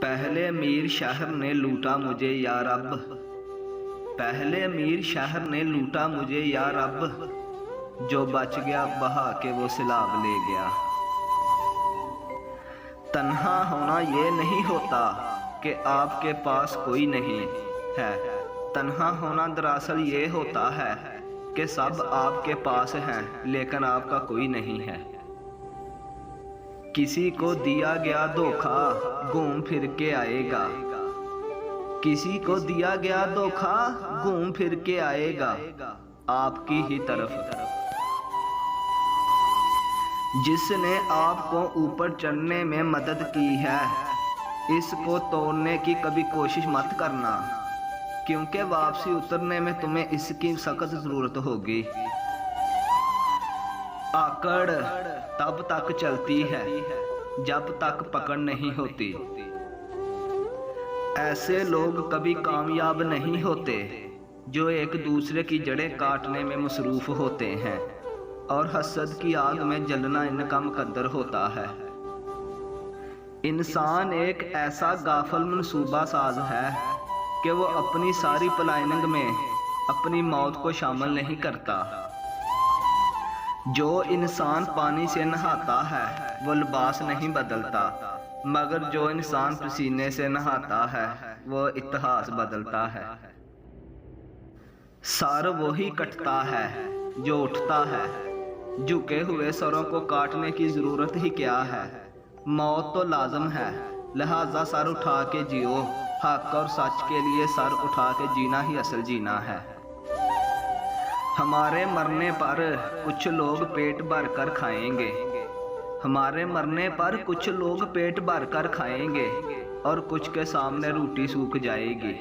पहले मीर शहर ने लूटा मुझे या रब, पहले मीर शहर ने लूटा मुझे या रब, जो बच गया बहा के वो सैलाब ले गया। तन्हा होना ये नहीं होता कि आपके पास कोई नहीं है, तन्हा होना दरअसल ये होता है कि सब आपके पास हैं लेकिन आपका कोई नहीं है। किसी को दिया गया धोखा घूम फिर के आएगा, किसी को दिया गया धोखा घूम फिर के आएगा आपकी ही तरफ। जिसने आपको ऊपर चढ़ने में मदद की है, इसको तोड़ने की कभी कोशिश मत करना, क्योंकि वापसी उतरने में तुम्हें इसकी सख्त जरूरत होगी। आकड़ तब तक चलती है जब तक पकड़ नहीं होती। ऐसे लोग कभी कामयाब नहीं होते जो एक दूसरे की जड़ें काटने में मसरूफ होते हैं, और हसद की आग में जलना इनका मुकद्दर होता है। इंसान एक ऐसा गाफल मनसूबा साज है कि वो अपनी सारी प्लानिंग में अपनी मौत को शामिल नहीं करता। जो इंसान पानी से नहाता है वो लिबास नहीं बदलता, मगर जो इंसान पसीने से नहाता है वो इतिहास बदलता है। सर वही कटता है जो उठता है, झुके हुए सरों को काटने की जरूरत ही क्या है। मौत तो लाजम है, लिहाजा सर उठा के जियो। हक और सच के लिए सर उठा के जीना ही असल जीना है। हमारे मरने पर कुछ लोग पेट भर कर खाएंगे, हमारे मरने पर कुछ लोग पेट भर कर खाएंगे और कुछ के सामने रोटी सूख जाएगी।